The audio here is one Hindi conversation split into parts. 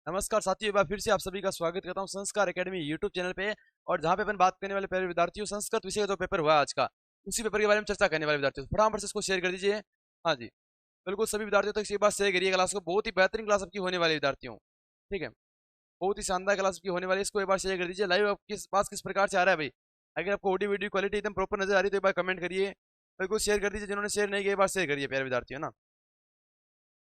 नमस्कार साथियों, एक बार फिर से आप सभी का स्वागत करता हूं संस्कार एकेडमी यूट्यूब चैनल पे। और जहां पे अपन बात करने वाले प्यारे विद्यार्थियों, संस्कृत विषय का जो पेपर हुआ आज का, उसी पेपर के बारे में चर्चा करने वाले विद्यार्थियों, फटाफट से इसको शेयर कर दीजिए। हाँ जी, बिल्कुल सभी विद्यार्थियों तक एक बार शेयर करिए क्लास को। बहुत ही बेहतरीन क्लास आपकी होने वाली विद्यार्थियों, ठीक है। बहुत ही शानदार क्लास आपकी होने वाली है, इसको एक बार शेयर कर दीजिए। लाइव आपके पास किस प्रकार से आ रहा है भाई? अगर आपको ऑडियो वीडियो क्वालिटी एकदम प्रॉपर नजर आ रही है तो एक बार कमेंट करिए, बिल्कुल शेयर कर दीजिए। जिन्होंने शेयर नहीं किया एक बार शेयर करिए प्यारे विद्यार्थियों ना।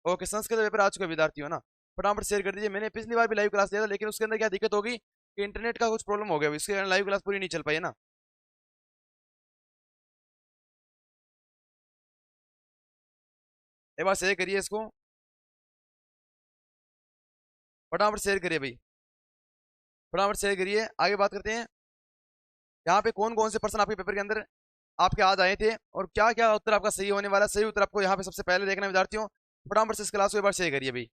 ओके, संस्कृत पेपर आ चुका है विद्यार्थियों ना, फटाफट शेयर कर दीजिए। मैंने पिछली बार भी लाइव क्लास लिया था, लेकिन उसके अंदर क्या दिक्कत होगी कि इंटरनेट का कुछ प्रॉब्लम हो गया, इसके कारण लाइव क्लास पूरी नहीं चल पाई है ना। एक बार शेयर करिए इसको, फटाफट शेयर करिए भाई, फटाफट शेयर करिए। आगे बात करते हैं, यहाँ पे कौन कौन से पर्सन आपके पेपर के अंदर आपके आज आए थे और क्या क्या उत्तर आपका सही होने वाला है। सही उत्तर आपको यहाँ पे सबसे पहले देखना है विद्यार्थियों। फटाफट से इस क्लास को एक बार शेयर करिए भाई,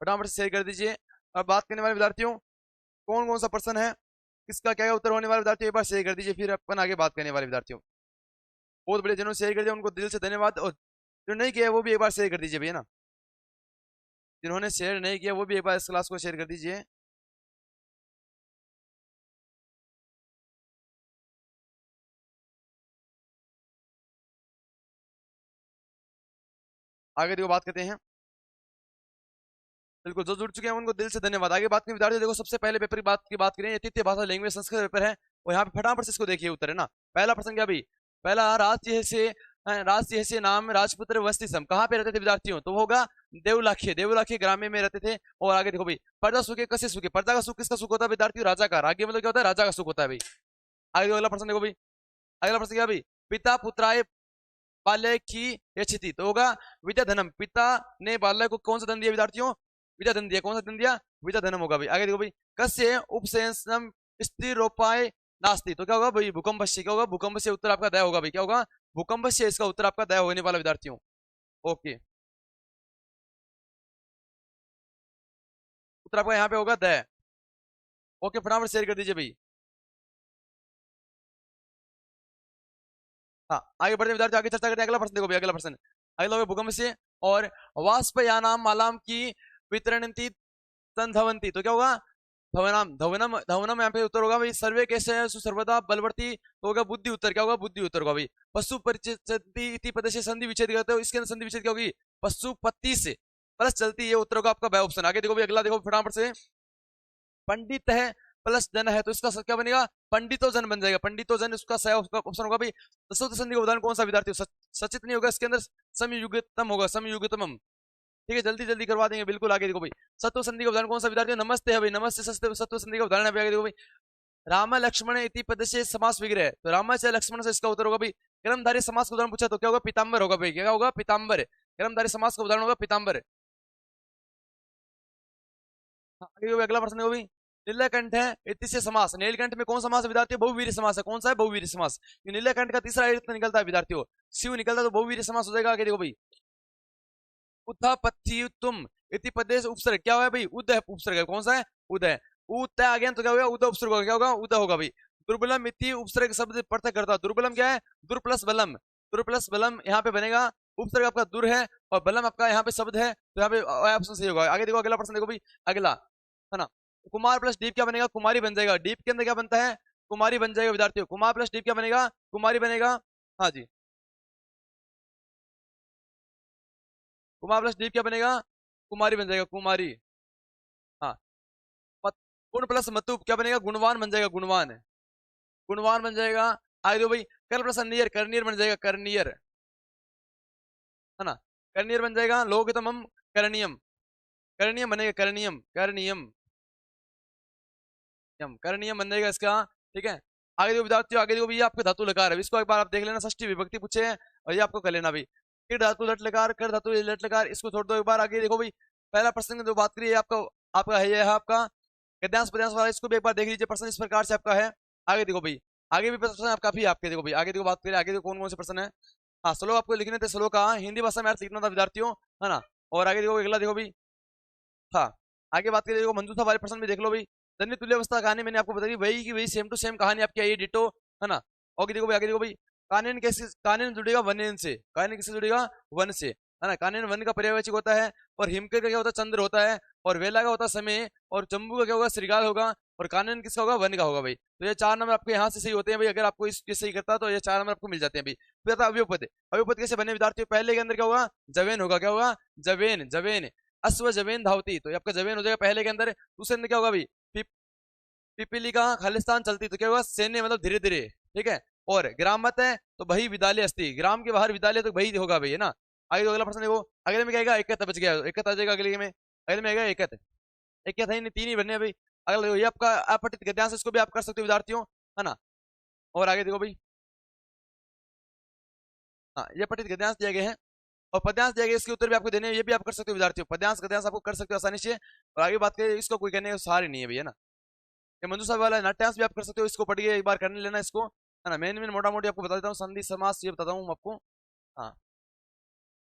फटाफट से शेयर कर दीजिए। अब बात करने वाले विद्यार्थियों, कौन कौन सा पर्सन है, किसका क्या क्या उत्तर होने वाला विद्यार्थियों, एक बार शेयर कर दीजिए, फिर अपन आगे बात करने वाले विद्यार्थियों। बहुत बढ़िया, जिन्होंने शेयर कर दिया उनको दिल से धन्यवाद, और जो नहीं किया वो भी एक बार शेयर कर दीजिए भैया ना। जिन्होंने शेयर नहीं किया वो भी एक बार इस क्लास को शेयर कर दीजिए। आगे देखो बात करते हैं, बिल्कुल जो जुड़ चुके हैं उनको दिल से धन्यवाद। आगे बात करें विद्यार्थियों, देखो सबसे पहले पेपर की बात करें, ये तृतीय भाषा लैंग्वेज संस्कृत पेपर है। और यहाँ पे फटाफट से इसको देखिए उत्तर है ना। पहला प्रश्न क्या भाई? पहला, राजसिंह से नाम राजपुत्र वस्ती सम कहाँ पे रहते थे विद्यार्थियों? तो वो होगा देवलाखिया, देवलाखिया ग्राम्य में रहते थे। और आगे देखो भाई, प्रजा सुखे कसे सुखे, प्रजा का सुख किसका सुख होता है विद्यार्थियों? राजा का। राज्य मतलब क्या होता है? राजा का सुख होता है भाई। आगे अगला प्रश्न देखो भाई, अगला प्रश्न क्या भाई? पिता पुत्राय बाल्य की यच्छति, तो होगा विद्या धनम। पिता ने बालक को कौन सा धन दिया विद्यार्थियों? विद्या धन दिया। कौन सा धन दिया? विद्या धनम होगा भाई। आगे देखो भाई, कस्य उपसेनम स्थिरोपाय नास्ति, तो क्या होगा भाई? भूकंप से। क्या होगा? भूकंप से। उत्तर आपका दया होगा भाई। क्या होगा? भूकंप से। इसका उत्तर आपका दया होने वाला विद्यार्थियों। ओके, उत्तर आपका यहाँ पे होगा दया। ओके, फटाफट शेयर कर दीजिए भाई। हाँ, आगे बढ़ते हैं विद्यार्थी, आगे चर्चा करते हैं। अगला प्रश्न देखो भाई, अगला प्रश्न, अगला होगा भूकंप से और वाष्पयानाम मालाम की वितरणती संधवंती, तो क्या होगा? धवनम धवनम धवनम। यहाँ पे उत्तर होगा भाई सर्वे कैसे है सर्वदा बलवर्ती, तो होगा बुद्धि। उत्तर क्या होगा? बुद्धि उत्तर होगा भाई। पशु परिचिति इति पद से संधि विच्छेद करते हो, इसके अंदर संधि विच्छेद क्या होगी? पशुपति से प्लस चलती, ये उत्तर होगा आपका बाय ऑप्शन। आगे देखो भाई, अगला देखो फटाफट से, पंडित है प्लस जन है, तो इसका क्या बनेगा? पंडितो जन बन जाएगा। पंडितो जन उसका सही उसका ऑप्शन होगा भाई। दसों संधि का उदाहरण कौन सा विद्यार्थी? सचित नहीं होगा इसके अंदर, समयुगतम होगा, समयुगतम। ठीक है, जल्दी जल्दी करवा देंगे बिल्कुल। आगे देखो भाई, सत्व संधि का उदाहरण कौन सा विद्यार्थी? नमस्ते है भाई, नमस्ते सत्व संधि का उदाहरण है। आगे देखो भाई, राम लक्ष्मण इति पद से समास विग्रह, तो राम से लक्ष्मण से इसका उत्तर होगा भाई कर्मधारय समास का उदाहरण पूछा तो क्या होगा? पीताम्बर होगा भाई। क्या होगा? पीताम्बर। कर्मधारय समास का उदाहरण होगा पीताम्बर। हाँ, आगे अगला प्रश्न है भाई, नीलकंठ है इति से समास, नीलकंठ में कौन सा समास है विद्यार्थियों? बहुवीर समास है। कौन सा है? बहुवीर समास। नीलकंठ का तीसरा निकलता है विद्यार्थियों, शिव निकलता है, तो बहुवीर समास हो जाएगा। आगे देखो भाई, उत्थापत्युत्तम इति पदे से उपसर्ग, क्या हुआ भाई? उद है उपसर्ग है। कौन सा है? उद है। उत आ गया तो क्या होगा? उद उपसर्ग होगा। क्या होगा? उद होगा भाई। दुर्बलम इति उपसर्ग शब्द पृथक करता है। दुर्बलम क्या है? दुर प्लस बलम, दुर प्लस बलम यहाँ पे बनेगा। उपसर्ग आपका दुर है और बलम आपका यहाँ पे शब्द है, तो यहाँ पे ऑप्शन सही होगा। आगे देखो, अगला प्रश्न देखो भाई, अगला है ना, कुमार प्लस डीप क्या बनेगा? कुमारी बन जाएगा। डीप के अंदर क्या बनता है? कुमारी बन जाएगा विद्यार्थियों। कुमार प्लस डीप क्या बनेगा? कुमारी बनेगा। हाँ जी, कुमार प्लस डीप क्या बनेगा? कुमारी बन जाएगा, कुमारी। हाँ, गुण प्लस मतुब क्या बनेगा? गुणवान बन जाएगा, गुणवान। गुणवान बन जाएगा। आगे दो भाई, कर प्लस नियर, करनियर बन जाएगा, करनियर, है ना। करनियर बन जाएगा। लोकतमम करनियम, करनियम बनेगा, करनियम, करनियम, करनियम बन जाएगा इसका। ठीक है, आगे देखो विद्यार्थियों, आगे देखो भैया, आपके धातु लकार है, इसको एक बार आप देख लेना, षष्ठी विभक्ति पूछे हैं और ये आपको कर लेना भाई। फिर धातु लट लकार, कर धातु लट लकार, इसको छोड़ दो एक बार। आगे देखो भाई, पहला प्रश्न जो बात करिए आपका, आपका है, यह है आपका गद्यांश पद्यांश वाला, इसको भी एक बार देख लीजिए। प्रश्न इस प्रकार से आपका है। आगे देखो भाई, आगे भी प्रश्न आप काफी आपके, देखो भाई आगे देखो, बात करें आगे देखो कौन कौन से प्रश्न है। हाँ, श्लोक आपको लिखने थे, श्लोक का हिंदी भाषा में अर्थ लिखना था विद्यार्थियों, है ना। और आगे देखो अगला देखो भाई, हाँ, आगे बात करें देखो, मंजूषा वाले प्रश्न भी देख लो भाई। धन्य तुल्य अवस्था कहानी मैंने आपको बताई, वही की वही सेम टू सेम कहानी आपकी आई है, डिटो, है ना। और देखो भाई, आगे देखो भाई, कानून कैसे, कानून जुड़ेगा वन से, कानून किससे जुड़ेगा? वन से, है ना। कानून वन का पर्यायवाची होता है, और हिमकर का क्या होता है? चंद्र होता है। और वेला का होता समय, और चंबू का क्या होगा, श्रृगाल होगा, और कानन किसका होगा, वन का होगा भाई। तो ये 4 नंबर आपके यहाँ से सही होते हैं भाई। अगर आपको ये सही करता है तो ये 4 नंबर आपको मिल जाते हैं भाई। फिर आता है अव्युपद। अव्युपद कैसे बने विद्यार्थियों, पहले के अंदर क्या होगा, जवेन होगा, क्या होगा, जवेन, जवेन, अश्व जवेन धावती, तो ये आपका जवेन हो जाएगा पहले के अंदर। दूसरे अंदर क्या होगा भाई, पिपीली का खालिस्तान चलती, तो क्या होगा, सैन्य मतलब धीरे धीरे, ठीक है। और ग्राम मत है तो भाई विद्यालय अस्थि, ग्राम के बाहर विद्यालय तो भाई होगा भाई, है ना। आगे तो अगला प्रश्न देखो, अगले में क्या आएगा, एकत बच गया, एकत आ जाएगा अगले में। अगले में आएगा एकत, एकत है नहीं, 3 ही बनने हैं भाई। अगला देखो, ये आपका अपठित गद्यांश, इसको भी आप कर सकते हो विद्यार्थियों, है ना। और आगे देखो भाई, हाँ ये पठित गद्यांश दिए गए हैं, और पद्यांश दिए गए, इसके उत्तर भी आपको देने हैं, ये भी आप कर सकते हो विद्यार्थियों। पद्यांश गद्यांश आपको कर सकते हो आसानी से। और आगे बात करें, इसको कोई कहने का सहार ही नहीं है भैया ना। ये मंजू साहब वाला नाट्यांश भी आप कर सकते हो, इसको पढ़िए एक बार करने लेना इसको, है ना। मेन मोटा मोटी आपको बता देता हूँ, संधि समास ये बताता हूँ आपको। हाँ,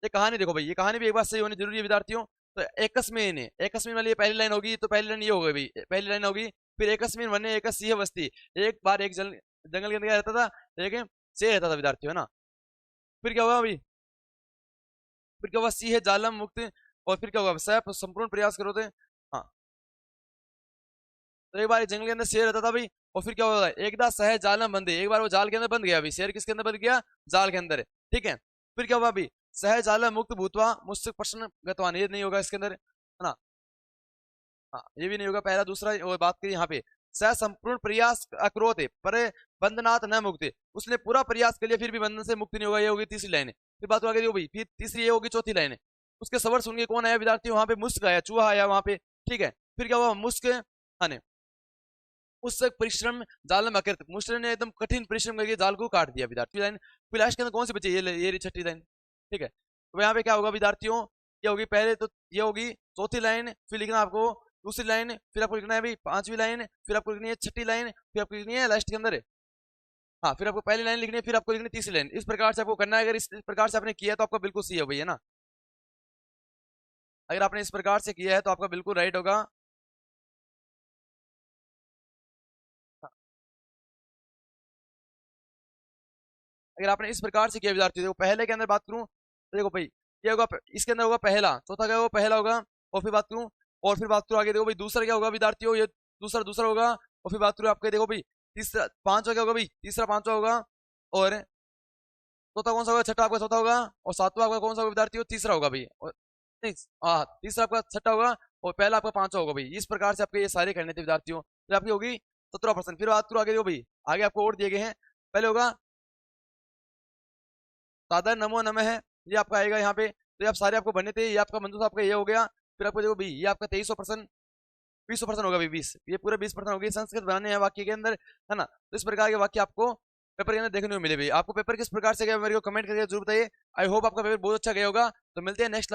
ये कहानी देखो भाई, ये कहानी भी एक बार सही होनी जरूरी है विद्यार्थियों। तो एकस्मिन, एकस्मिन वाली ये पहली लाइन होगी, तो पहली लाइन ये होगी भाई, पहली लाइन होगी। फिर एकस्मिन वने एक सिंह बस्ती, एक बार एक जंगल के अंदर क्या रहता था, एक शेर रहता था विद्यार्थियों, है ना। फिर क्या होगा भाई, फिर क्या होगा, सिंह जालम मुक्त, और फिर क्या होगा, सह संपूर्ण प्रयास करो थे। हाँ, तो एक बार जंगल के अंदर शेर रहता था भाई, और फिर क्या होगा, एकदा सह जालम बंदे, एक बार वो जाल के अंदर बंद गया अभी, शेर किसके अंदर बंद गया, जाल के अंदर, ठीक है। फिर क्या हुआ अभी, सह जालम मुक्त भूतवा मुझसे प्रश्न गतवान, ये नहीं होगा इसके अंदर, है ना। हाँ, ये भी नहीं होगा पहला। दूसरा और बात करिए यहाँ पे, सह संपूर्ण प्रयास अक्रोध पर बंधनाथ न मुक्त, उसने पूरा प्रयास कर लिया फिर भी बंधन से मुक्त नहीं होगा, ये होगी तीसरी लाइन। फिर बात आगे भाई, फिर तीसरी ये होगी चौथी लाइन, उसके सबर सुन के कौन आया विद्यार्थी, वहां पे मुस्क आया, चूहा आया वहां पे, ठीक है। फिर क्या हुआ, मुस्क, हाँ उस परिश्रम जाल में अकृत, मुश्र ने एकदम कठिन परिश्रम करके जाल को काट दिया विद्यार्थी। लाइन फिर लास्ट के अंदर कौन सी बची, ये छठी लाइन, ठीक है। तो यहाँ पे क्या होगा विद्यार्थियों, ये होगी पहले तो, ये होगी चौथी लाइन, फिर लिखना आपको दूसरी लाइन, फिर आपको लिखना है भाई पांचवी लाइन, फिर आपको लिखनी है छठी लाइन, फिर आपको लिखनी है लास्ट के अंदर, हाँ फिर आपको पहली लाइन लिखनी है, फिर आपको लिखनी है तीसरी लाइन। इस प्रकार से आपको करना है, अगर इस प्रकार से आपने किया तो आपका बिल्कुल सही है भैया ना। अगर आपने इस प्रकार से किया है तो आपका बिल्कुल राइट होगा। अगर आपने इस प्रकार से किया विद्यार्थी, देखो पहले के अंदर बात करूं तो देखो भाई, ये होगा इसके अंदर होगा पहला, चौथा क्या होगा, पहला होगा। और फिर बात करूं, और फिर बात करूं आगे, देखो भाई दूसरा क्या होगा विद्यार्थियों, ये दूसरा दूसरा होगा। और फिर बात करूं आपके, देखो भाई तीसरा, पांचवा क्या होगा भाई, तीसरा पांचवा होगा। और चौथा कौन सा होगा, छठा आपका चौथा होगा। और सातवां आपका कौन सा होगा विद्यार्थियों, तीसरा होगा भाई। और नहीं, हाँ तीसरा आपका छठा होगा, और पहला आपका पांचवा होगा भाई। इस प्रकार से आपके ये सारे करने थे विद्यार्थियों, फिर आपकी होगी 17%। फिर बात करूं आगे, देखो भाई आगे आपको और दिए गए हैं। पहले होगा सादर नमो नमः है, ये आपका आएगा यहाँ पे। तो ये आप सारे आपको बने थे, ये आपका मंजू साहब का ये हो गया। फिर आपको देखो भाई, ये आपका 2300%, 20% होगा भाई, 20, ये पूरा 20% हो गया। संस्कृत बनाने हैं वाक्य के अंदर, है ना। तो इस प्रकार के वाक्य आपको पेपर के अंदर देखने को मिले भाई। आपको पेपर किस प्रकार से गया मेरे को कमेंट करके जरूर बताइए। आई होप आपका पेपर बहुत अच्छा गया होगा। तो मिलते हैं नेक्स्ट